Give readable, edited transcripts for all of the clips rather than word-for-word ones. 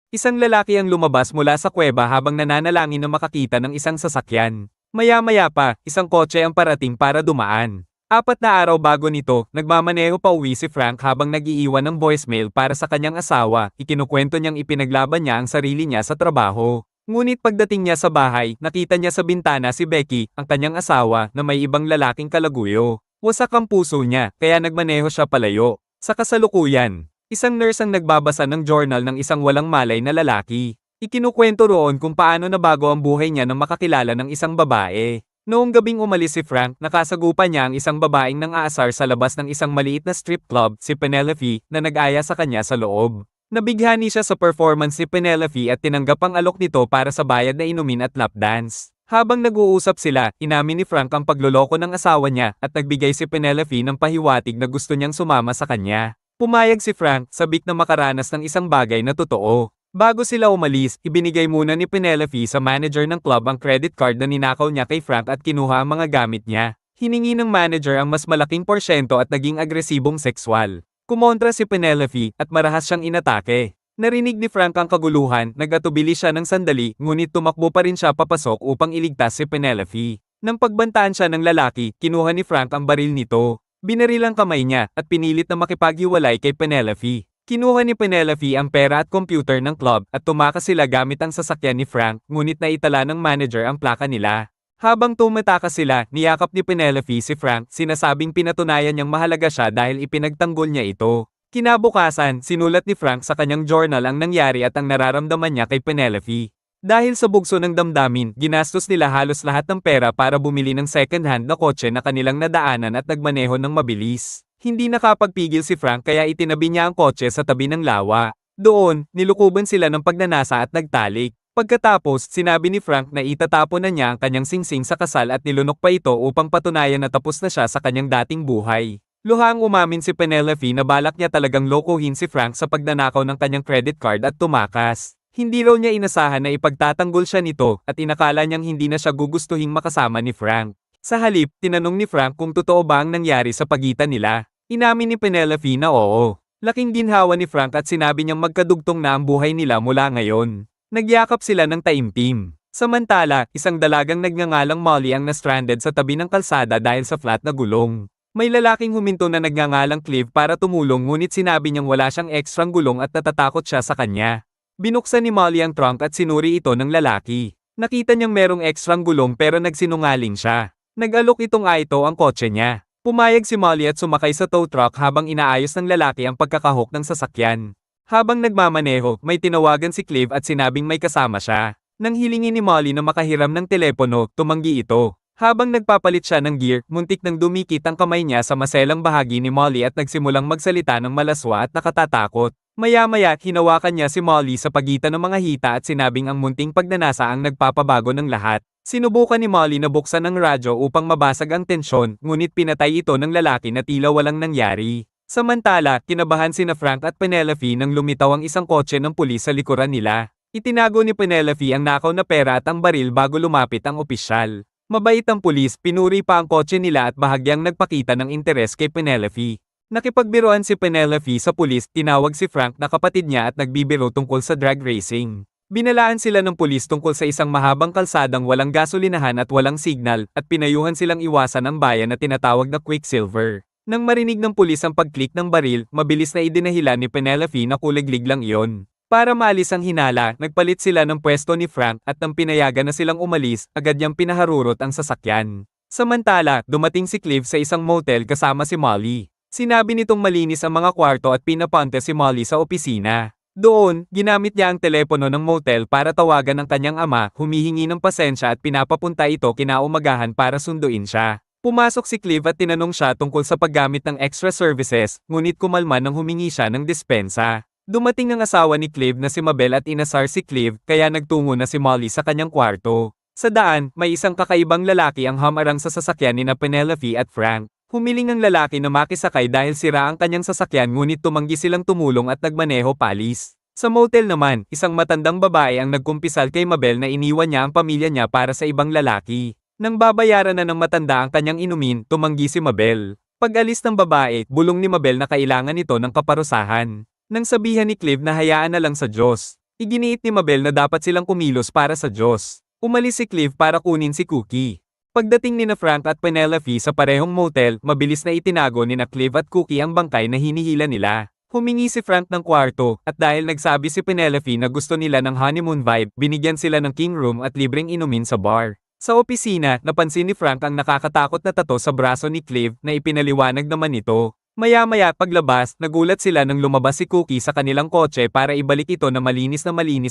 Isang lalaki ang lumabas mula sa kuweba habang nananalangin na makakita ng isang sasakyan. Maya-maya pa, isang kotse ang parating para dumaan. 4 na araw bago nito, nagmamaneho pa uwi si Frank habang nag-iiwan ng voicemail para sa kanyang asawa. Ikinukwento niyang ipinaglaban niya ang sarili niya sa trabaho. Ngunit pagdating niya sa bahay, nakita niya sa bintana si Becky, ang kanyang asawa, na may ibang lalaking kalaguyo. Wasak ang puso niya, kaya nagmaneho siya palayo. Sa kasalukuyan, isang nurse ang nagbabasa ng journal ng isang walang malay na lalaki. Ikinukwento roon kung paano nabago ang buhay niya nang makakilala ng isang babae. Noong gabing umalis si Frank, nakasagupan niya ang isang babaeng nang-aasar sa labas ng isang maliit na strip club, si Penelope, na nag-aya sa kanya sa loob. Nabighani siya sa performance ni Penelope at tinanggap ang alok nito para sa bayad na inumin at lap dance. Habang nag-uusap sila, inamin ni Frank ang pagloloko ng asawa niya at nagbigay si Penelope ng pahiwatig na gusto niyang sumama sa kanya. Pumayag si Frank, sabik na makaranas ng isang bagay na totoo. Bago sila umalis, ibinigay muna ni Penelope sa manager ng club ang credit card na ninakaw niya kay Frank at kinuha ang mga gamit niya. Hiningi ng manager ang mas malaking porsyento at naging agresibong sexual. Kumontra si Penelope at marahas siyang inatake. Narinig ni Frank ang kaguluhan, nagatubili siya ng sandali, ngunit tumakbo pa rin siya papasok upang iligtas si Penelope. Nang pagbantaan siya ng lalaki, kinuha ni Frank ang baril nito. Binaril ang kamay niya at pinilit na makipaghiwalay kay Penelope. Kinuha ni Penelope ang pera at computer ng club at tumakas sila gamit ang sasakyan ni Frank, ngunit naitala ng manager ang plaka nila. Habang tumatakas sila, niyakap ni Penelope si Frank, sinasabing pinatunayan niyang mahalaga siya dahil ipinagtanggol niya ito. Kinabukasan, sinulat ni Frank sa kanyang journal ang nangyari at ang nararamdaman niya kay Penelope. Dahil sa bugso ng damdamin, ginastos nila halos lahat ng pera para bumili ng second-hand na kotse na kanilang nadaanan at nagmaneho ng mabilis. Hindi nakapagpigil si Frank kaya itinabi niya ang kotse sa tabi ng lawa. Doon, nilukuban sila ng pagnanasa at nagtalik. Pagkatapos, sinabi ni Frank na itatapon na niya ang kanyang singsing sa kasal at nilunok pa ito upang patunayan na tapos na siya sa kanyang dating buhay. Luhang umamin si Penelope na balak niya talagang lokohin si Frank sa pagnanakaw ng kanyang credit card at tumakas. Hindi raw niya inasahan na ipagtatanggol siya nito at inakala niyang hindi na siya gugustuhing makasama ni Frank. Sa halip, tinanong ni Frank kung totoo ba ang nangyari sa pagitan nila. Inamin ni Penelope na oo. Laking ginhawa ni Frank at sinabi niyang magkadugtong na ang buhay nila mula ngayon. Nagyakap sila ng taimtim. Samantala, isang dalagang nagngangalang Molly ang na-stranded sa tabi ng kalsada dahil sa flat na gulong. May lalaking huminto na nagngangalang Clive para tumulong ngunit sinabi niyang wala siyang ekstrang gulong at natatakot siya sa kanya. Binuksan ni Molly ang trunk at sinuri ito ng lalaki. Nakita niyang merong ekstrang gulong pero nagsinungaling siya. Nag-alok itong ito ang kotse niya. Pumayag si Molly at sumakay sa tow truck habang inaayos ng lalaki ang pagkakahok ng sasakyan. Habang nagmamaneho, may tinawagan si Clive at sinabing may kasama siya. Nang hilingin ni Molly na makahiram ng telepono, tumanggi ito. Habang nagpapalit siya ng gear, muntik nang dumikit ang kamay niya sa maselang bahagi ni Molly at nagsimulang magsalita ng malaswa at nakatatakot. Maya-maya, hinawakan niya si Molly sa pagitan ng mga hita at sinabing ang munting pagnanasa ang nagpapabago ng lahat. Sinubukan ni Molly na buksan ang radyo upang mabasag ang tensyon, ngunit pinatay ito ng lalaki na tila walang nangyari. Samantala, kinabahan sina Frank at Penelope nang lumitaw ang isang kotse ng pulis sa likuran nila. Itinago ni Penelope ang nakaw na pera at ang baril bago lumapit ang opisyal. Mabait ang pulis, pinuri pa ang kotse nila at bahagyang nagpakita ng interes kay Penelope. Nakipagbiruan si Penelope sa pulis, tinawag si Frank na kapatid niya at nagbibiro tungkol sa drag racing. Binalaan sila ng pulis tungkol sa isang mahabang kalsadang walang gasolinahan at walang signal, at pinayuhan silang iwasan ang bayan na tinatawag na Quicksilver. Nang marinig ng pulis ang pag-click ng baril, mabilis na idinahilan ni Penelope na kuliglig lang iyon. Para maalis ang hinala, nagpalit sila ng pwesto ni Frank at nang pinayagan na silang umalis, agad niyang pinaharurot ang sasakyan. Samantala, dumating si Clive sa isang motel kasama si Molly. Sinabi nitong malinis ang mga kwarto at pinapunta si Molly sa opisina. Doon, ginamit niya ang telepono ng motel para tawagan ang kanyang ama, humihingi ng pasensya at pinapapunta ito kinaumagahan para sunduin siya. Pumasok si Clive at tinanong siya tungkol sa paggamit ng extra services, ngunit kumalma nang humingi siya ng dispensa. Dumating ang asawa ni Clive na si Mabel at inasar si Clive, kaya nagtungo na si Molly sa kanyang kwarto. Sa daan, may isang kakaibang lalaki ang hamarang sa sasakyan ni Penelope at Frank. Humiling ang lalaki na makisakay dahil sira ang kanyang sasakyan ngunit tumanggi silang tumulong at nagmaneho palis. Sa motel naman, isang matandang babae ang nagkumpisal kay Mabel na iniwan niya ang pamilya niya para sa ibang lalaki. Nang babayaran na ng matanda ang kanyang inumin, tumanggi si Mabel. Pag-alis ng babae, bulong ni Mabel na kailangan nito ng kaparusahan. Nang sabihan ni Clive na hayaan na lang sa Diyos. Iginiit ni Mabel na dapat silang kumilos para sa Diyos. Umalis si Clive para kunin si Cookie. Pagdating ni Frank at Penelope sa parehong motel, mabilis na itinago ni Clive at Cookie ang bangkay na hinihila nila. Humingi si Frank ng kwarto, at dahil nagsabi si Penelope na gusto nila ng honeymoon vibe, binigyan sila ng king room at libreng inumin sa bar. Sa opisina, napansin ni Frank ang nakakatakot na tato sa braso ni Clive na ipinaliwanag naman nito. Maya-maya paglabas, nagulat sila nang lumabas si Cookie sa kanilang kotse para ibalik ito na malinis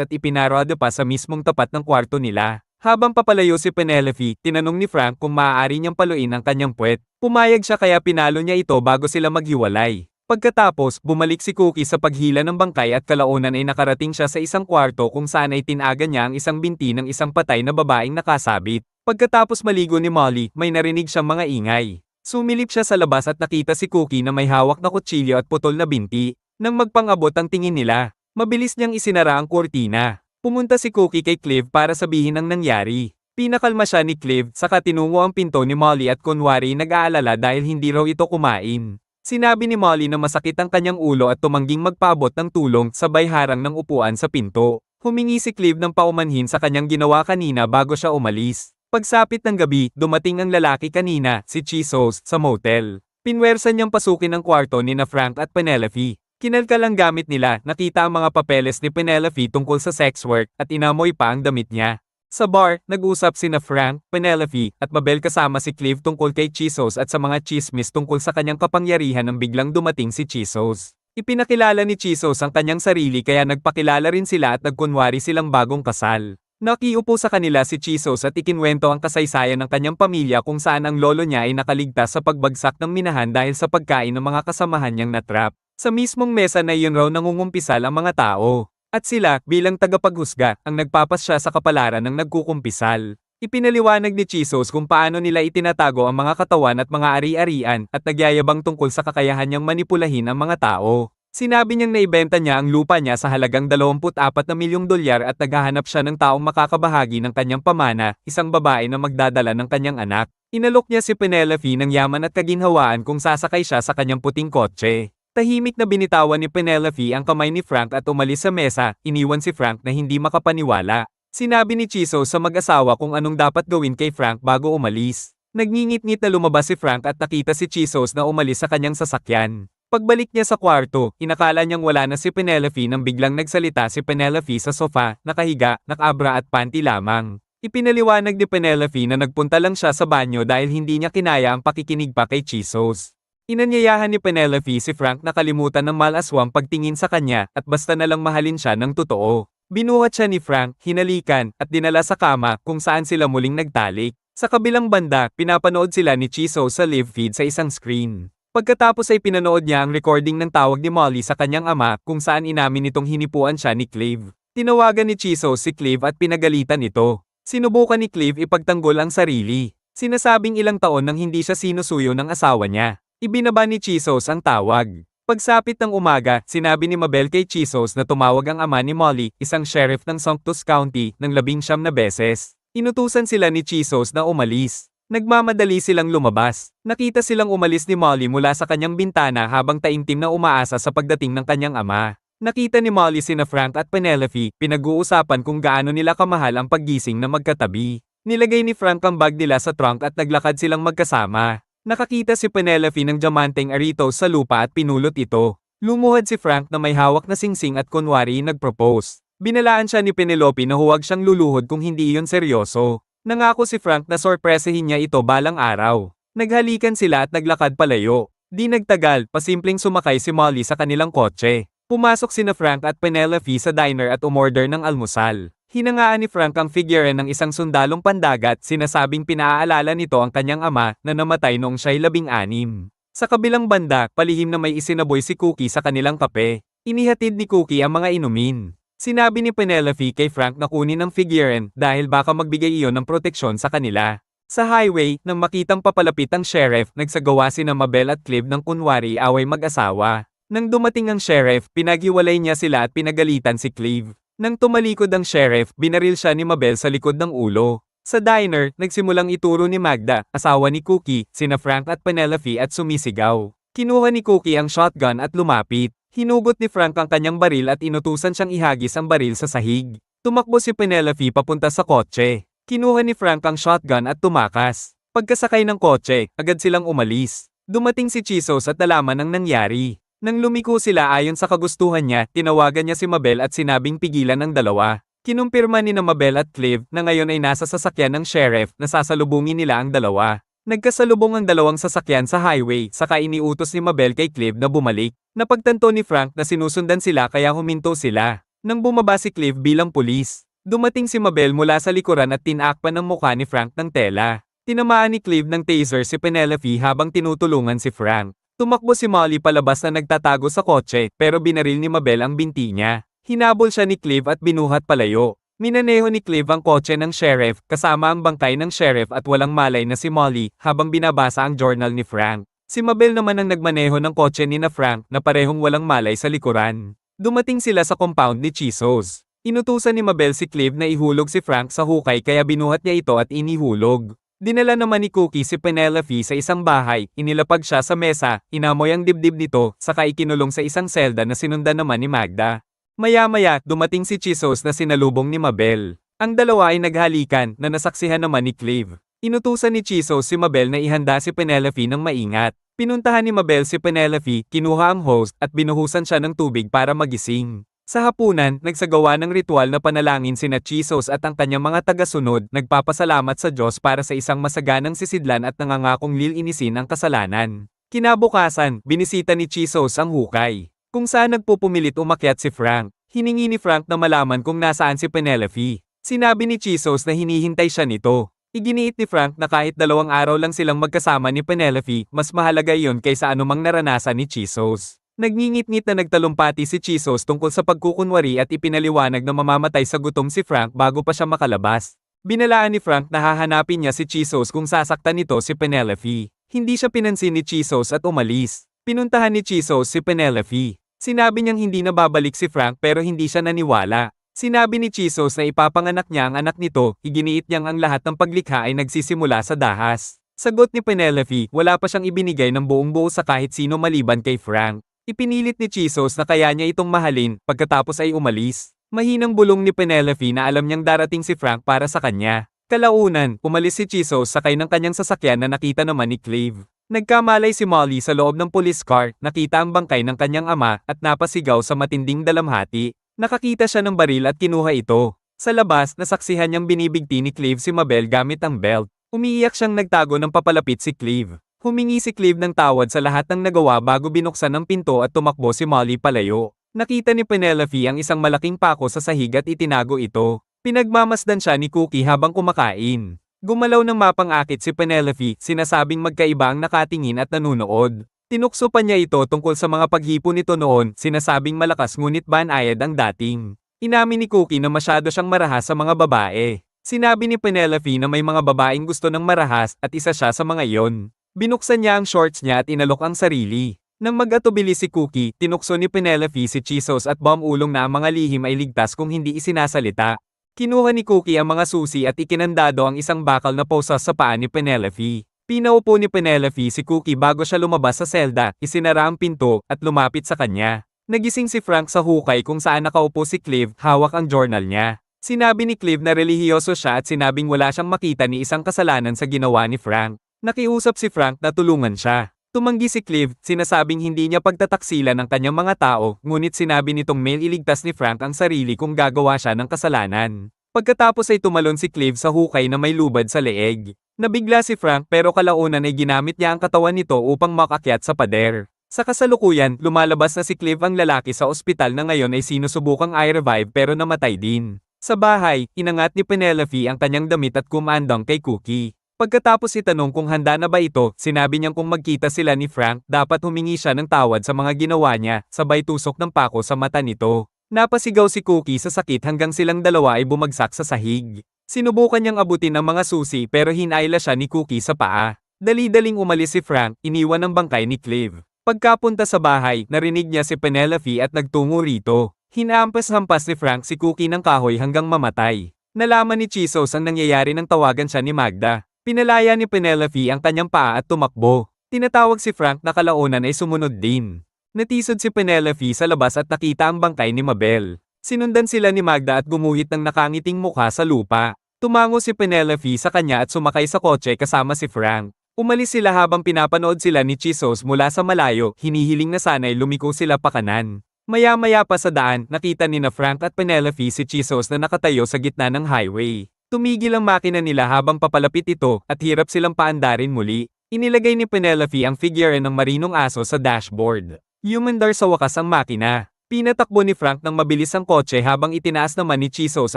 at ipinarado pa sa mismong tapat ng kwarto nila. Habang papalayo si Penelope, tinanong ni Frank kung maaari niyang paluin ang kanyang puwet. Pumayag siya kaya pinalo niya ito bago sila maghiwalay. Pagkatapos, bumalik si Cookie sa paghila ng bangkay at kalaunan ay nakarating siya sa isang kwarto kung saan ay tinaga niya ang isang binti ng isang patay na babaeng nakasabit. Pagkatapos maligo ni Molly, may narinig siyang mga ingay. Sumilip siya sa labas at nakita si Cookie na may hawak na kutsilyo at putol na binti. Nang magpang-abot ang tingin nila, mabilis niyang isinara ang kurtina. Pumunta si Cookie kay Clive para sabihin ang nangyari. Pinakalma siya ni Clive, saka tinungo ang pinto ni Molly at kunwari nag-aalala dahil hindi raw ito kumain. Sinabi ni Molly na masakit ang kanyang ulo at tumangging magpaabot ng tulong sabay harang ng upuan sa pinto. Humingi si Clive ng paumanhin sa kanyang ginawa kanina bago siya umalis. Pagsapit ng gabi, dumating ang lalaki kanina, si Chisos, sa motel. Pinwersa niyang pasukin ang kwarto ni Frank at Penelope. Kinalkal ang gamit nila, nakita ang mga papeles ni Penelope tungkol sa sex work at inamoy pa ang damit niya. Sa bar, nag-usap sina Frank, Penelope, at Mabel kasama si Clive tungkol kay Chisos at sa mga chismis tungkol sa kanyang kapangyarihan nang biglang dumating si Chisos. Ipinakilala ni Chisos ang kanyang sarili kaya nagpakilala rin sila at nagkunwari silang bagong kasal. Nakiupo sa kanila si Chisos at ikinwento ang kasaysayan ng kanyang pamilya kung saan ang lolo niya ay nakaligtas sa pagbagsak ng minahan dahil sa pagkain ng mga kasamahan niyang natrap. Sa mismong mesa na iyon raw nangungumpisal ang mga tao. At sila, bilang tagapaghusga, ang nagpapasya sa kapalaran ng nagkukumpisal. Ipinaliwanag ni Chisos kung paano nila itinatago ang mga katawan at mga ari-arian at nagyayabang tungkol sa kakayahan niyang manipulahin ang mga tao. Sinabi niyang naibenta niya ang lupa niya sa halagang 24 na milyong dolyar at naghahanap siya ng taong makakabahagi ng kanyang pamana, isang babae na magdadala ng kanyang anak. Inalok niya si Penelope ng yaman at kaginhawaan kung sasakay siya sa kanyang puting kotse. Tahimik na binitawan ni Penelope ang kamay ni Frank at umalis sa mesa, iniwan si Frank na hindi makapaniwala. Sinabi ni Chisos sa mag-asawa kung anong dapat gawin kay Frank bago umalis. Nagngingit-ngit na lumabas si Frank at nakita si Chisos na umalis sa kanyang sasakyan. Pagbalik niya sa kwarto, inakala niyang wala na si Penelope nang biglang nagsalita si Penelope sa sofa, nakahiga, nakabra at panty lamang. Ipinaliwanag ni Penelope na nagpunta lang siya sa banyo dahil hindi niya kinaya ang pakikinig pa kay Chisos. Inanyayahan ni Penelope si Frank na kalimutan ng malaswang pagtingin sa kanya at basta na lang mahalin siya ng totoo. Binuhat siya ni Frank, hinalikan, at dinala sa kama kung saan sila muling nagtalik. Sa kabilang banda, pinapanood sila ni Chisos sa live feed sa isang screen. Pagkatapos ay pinanood niya ang recording ng tawag ni Molly sa kanyang ama kung saan inamin nitong hinipuan siya ni Clive. Tinawagan ni Chisos si Clive at pinagalitan ito. Sinubukan ni Clive ipagtanggol ang sarili. Sinasabing ilang taon nang hindi siya sinusuyo ng asawa niya. Ibinaba ni Chisos ang tawag. Pagsapit ng umaga, sinabi ni Mabel kay Chisos na tumawag ang ama ni Molly, isang sheriff ng Sanctus County, ng 19 na beses. Inutusan sila ni Chisos na umalis. Nagmamadali silang lumabas. Nakita silang umalis ni Molly mula sa kanyang bintana habang taimtim na umaasa sa pagdating ng kanyang ama. Nakita ni Molly sina Frank at Penelope, pinag-uusapan kung gaano nila kamahal ang paggising na magkatabi. Nilagay ni Frank ang bag nila sa trunk at naglakad silang magkasama. Nakakita si Penelope ng diamanteng aritos sa lupa at pinulot ito. Lumuhad si Frank na may hawak na singsing at kunwari nag-propose. Binalaan siya ni Penelope na huwag siyang luluhod kung hindi iyon seryoso. Nangako si Frank na sorpresahin niya ito balang araw. Naghalikan sila at naglakad palayo. Di nagtagal, pasimpleng sumakay si Molly sa kanilang kotse. Pumasok sina Frank at Penelope sa diner at umorder ng almusal. Hinangaan ni Frank ang figure ng isang sundalong pandagat, sinasabing pinaaalala nito ang kanyang ama na namatay noong siya'y 16. Sa kabilang banda, palihim na may isinaboy si Cookie sa kanilang kape. Inihatid ni Cookie ang mga inumin. Sinabi ni Penelope kay Frank na kunin ang figurean dahil baka magbigay iyon ng proteksyon sa kanila. Sa highway, nang makitang papalapit ang sheriff, nagsagawa sina Mabel at Clive ng kunwari away mag-asawa. Nang dumating ang sheriff, pinaghiwalay niya sila at pinagalitan si Clive. Nang tumalikod ang sheriff, binaril siya ni Mabel sa likod ng ulo. Sa diner, nagsimulang ituro ni Magda, asawa ni Cookie, sina Frank at Penelope at sumisigaw. Kinuha ni Cookie ang shotgun at lumapit. Hinugot ni Frank ang kanyang baril at inutusan siyang ihagis ang baril sa sahig. Tumakbo si Penelope papunta sa kotse. Kinuha ni Frank ang shotgun at tumakas. Pagkasakay ng kotse, agad silang umalis. Dumating si Chisos at nalaman ang nangyari. Nang lumiko sila ayon sa kagustuhan niya, tinawagan niya si Mabel at sinabing pigilan ang dalawa. Kinumpirma ni na Mabel at Clive na ngayon ay nasa sasakyan ng sheriff na sasalubungin nila ang dalawa. Nagkasalubong ang dalawang sasakyan sa highway saka iniutos ni Mabel kay Clive na bumalik. Napagtanto ni Frank na sinusundan sila kaya huminto sila. Nang bumaba si Clive bilang pulis, dumating si Mabel mula sa likuran at tinakpan ng mukha ni Frank ng tela. Tinamaan ni Clive ng taser si Penelope habang tinutulungan si Frank. Tumakbo si Molly palabas na nagtatago sa kotse pero binaril ni Mabel ang binti niya. Hinabol siya ni Clive at binuhat palayo. Minaneho ni Clive ang kotse ng sheriff kasama ang bangkay ng sheriff at walang malay na si Molly habang binabasa ang journal ni Frank. Si Mabel naman ang nagmaneho ng kotse ni na Frank na parehong walang malay sa likuran. Dumating sila sa compound ni Chisos. Inutusan ni Mabel si Clive na ihulog si Frank sa hukay kaya binuhat niya ito at inihulog. Dinala naman ni Cookie si Penelope sa isang bahay, inilapag siya sa mesa, inamoy ang dibdib nito, saka ikinulong sa isang selda na sinundan naman ni Magda. Maya-maya, dumating si Chisos na sinalubong ni Mabel. Ang dalawa ay naghalikan na nasaksihan naman ni Clive. Inutusan ni Chisos si Mabel na ihanda si Penelope ng maingat. Pinuntahan ni Mabel si Penelope, kinuha ang hose at binuhusan siya ng tubig para magising. Sa hapunan, nagsagawa ng ritual na panalangin sina Chisos at ang kanyang mga taga-sunod, nagpapasalamat sa Diyos para sa isang masaganang sisidlan at nangangakong lilinisin ang kasalanan. Kinabukasan, binisita ni Chisos ang hukay, kung saan nagpupumilit umakyat si Frank. Hiningi ni Frank na malaman kung nasaan si Penelope. Sinabi ni Chisos na hinihintay siya nito. Iginiit ni Frank na kahit 2 araw lang silang magkasama ni Penelope, mas mahalaga iyon kaysa anumang naranasan ni Chisos. Nagngingit-ngit na nagtalumpati si Chisos tungkol sa pagkukunwari at ipinaliwanag na mamamatay sa gutom si Frank bago pa siya makalabas. Binalaan ni Frank na hahanapin niya si Chisos kung sasaktan nito si Penelope. Hindi siya pinansin ni Chisos at umalis. Pinuntahan ni Chisos si Penelope. Sinabi niyang hindi na babalik si Frank pero hindi siya naniwala. Sinabi ni Chisos na ipapanganak niya ang anak nito, iginiit niyang ang lahat ng paglikha ay nagsisimula sa dahas. Sagot ni Penelope, wala pa siyang ibinigay ng buong buo sa kahit sino maliban kay Frank. Ipinilit ni Chisos na kaya niya itong mahalin, pagkatapos ay umalis. Mahinang bulong ni Penelope na alam niyang darating si Frank para sa kanya. Kalaunan, umalis si Chisos sakay ng kanyang sasakyan na nakita naman ni Clive. Nagkamalay si Molly sa loob ng police car, nakita ang bangkay ng kanyang ama at napasigaw sa matinding dalamhati. Nakakita siya ng baril at kinuha ito. Sa labas, nasaksihan niyang binibigti ni Clive si Mabel gamit ang belt. Umiiyak siyang nagtago ng papalapit si Clive. Humingi si Clive ng tawad sa lahat ng nagawa bago binuksan ang pinto at tumakbo si Molly palayo. Nakita ni Penelope ang isang malaking pako sa sahig at itinago ito. Pinagmamasdan siya ni Cookie habang kumakain. Gumalaw ng mapang-akit si Penelope, sinasabing magkaiba ang nakatingin at nanunood. Tinukso pa niya ito tungkol sa mga paghipo nito noon, sinasabing malakas ngunit banayad ang dating. Inamin ni Cookie na masyado siyang marahas sa mga babae. Sinabi ni Penelope na may mga babaeng gusto ng marahas at isa siya sa mga iyon. Binuksan niya ang shorts niya at inalok ang sarili. Nang mag-atubili si Cookie, tinukso ni Penelope si Chisos at bumulong na ang mga lihim ay ligtas kung hindi isinasalita. Kinuha ni Cookie ang mga susi at ikinandado ang isang bakal na posas sa paa ni Penelope. Pinaupo ni Penelope si Cookie bago siya lumabas sa selda, isinara ang pinto, at lumapit sa kanya. Nagising si Frank sa hukay kung saan nakaupo si Clive, hawak ang journal niya. Sinabi ni Clive na relihiyoso siya at sinabing wala siyang makita ni isang kasalanan sa ginawa ni Frank. Nakiusap si Frank na tulungan siya. Tumanggi si Clive, sinasabing hindi niya pagtataksilan ng kanyang mga tao, ngunit sinabi nitong iligtas ni Frank ang sarili kung gagawa siya ng kasalanan. Pagkatapos ay tumalon si Clive sa hukay na may lubad sa leeg. Nabigla si Frank pero kalaunan ay ginamit niya ang katawan nito upang makakyat sa pader. Sa kasalukuyan, lumalabas na si Clive ang lalaki sa ospital na ngayon ay sinusubukang i-revive pero namatay din. Sa bahay, inangat ni Penelope ang kanyang damit at kumandong kay Cookie. Pagkatapos itanong kung handa na ba ito, sinabi niyang kung magkita sila ni Frank, dapat humingi siya ng tawad sa mga ginawa niya, sabay tusok ng pako sa mata nito. Napasigaw si Cookie sa sakit hanggang silang dalawa ay bumagsak sa sahig. Sinubukan niyang abutin ang mga susi pero hinayla siya ni Cookie sa paa. Dali-daling umalis si Frank, iniwan ang bangkay ni Clive. Pagkapunta sa bahay, narinig niya si Penelope at nagtungo rito. Hinahampas-hampas ni Frank si Cookie ng kahoy hanggang mamatay. Nalaman ni Chisos ang nangyayari nang tawagan siya ni Magda. Pinalaya ni Penelope ang kanyang paa at tumakbo. Tinatawag si Frank na kalaunan ay sumunod din. Natisod si Penelope sa labas at nakita ang bangkay ni Mabel. Sinundan sila ni Magda at gumuhit ng nakangiting mukha sa lupa. Tumango si Penelope sa kanya at sumakay sa kotse kasama si Frank. Umalis sila habang pinapanood sila ni Chisos mula sa malayo, hinihiling na sana'y lumiko sila pakanan. Maya-maya pa sa daan, nakita ni na Frank at Penelope si Chisos na nakatayo sa gitna ng highway. Tumigil ang makina nila habang papalapit ito at hirap silang paandarin muli. Inilagay ni Penelope ang figure ng marinong aso sa dashboard. Humandar sa wakas ang makina. Pinatakbo ni Frank ng mabilis ang kotse habang itinaas naman ni Chisos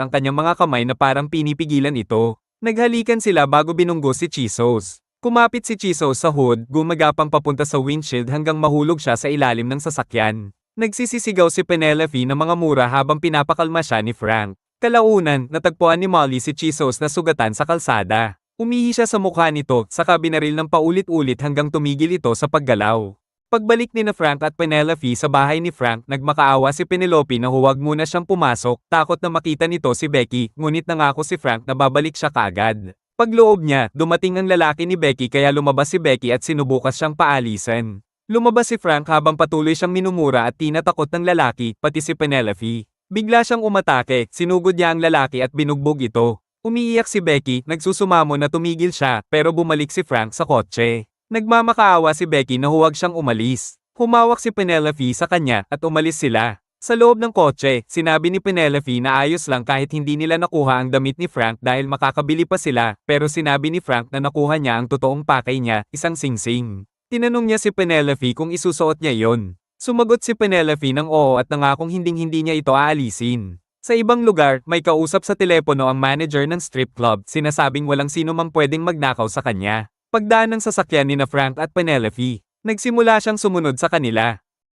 ang kanyang mga kamay na parang pinipigilan ito. Naghalikan sila bago binunggo si Chisos. Kumapit si Chisos sa hood, gumagapang papunta sa windshield hanggang mahulog siya sa ilalim ng sasakyan. Nagsisisigaw si Penelope ng mga mura habang pinapakalma siya ni Frank. Kalaunan, natagpuan ni Molly si Chisos na sugatan sa kalsada. Umihi siya sa mukha nito, saka binaril ng paulit-ulit hanggang tumigil ito sa paggalaw. Pagbalik ni na Frank at Penelope sa bahay ni Frank, nagmakaawa si Penelope na huwag muna siyang pumasok, takot na makita nito si Becky, ngunit nangako si Frank na babalik siya kaagad. Pagloob niya, dumating ang lalaki ni Becky kaya lumabas si Becky at sinubukas siyang paalisan. Lumabas si Frank habang patuloy siyang minumura at tinatakot ng lalaki, pati si Penelope. Bigla siyang umatake, sinugod niya ang lalaki at binugbog ito. Umiiyak si Becky, nagsusumamo na tumigil siya, pero bumalik si Frank sa kotse. Nagmamakaawa si Becky na huwag siyang umalis. Humawak si Penelope sa kanya at umalis sila. Sa loob ng kotse, sinabi ni Penelope na ayos lang kahit hindi nila nakuha ang damit ni Frank dahil makakabili pa sila, pero sinabi ni Frank na nakuha niya ang totoong pakay niya, isang singsing. Tinanong niya si Penelope kung isusuot niya yon. Sumagot si Penelope ng oo at nangakong hinding-hindi niya ito aalisin. Sa ibang lugar, may kausap sa telepono ang manager ng strip club, sinasabing walang sino mang pwedeng magnakaw sa kanya. Pagdaan ng sasakyan ni na Frank at Penelope, nagsimula siyang sumunod sa kanila.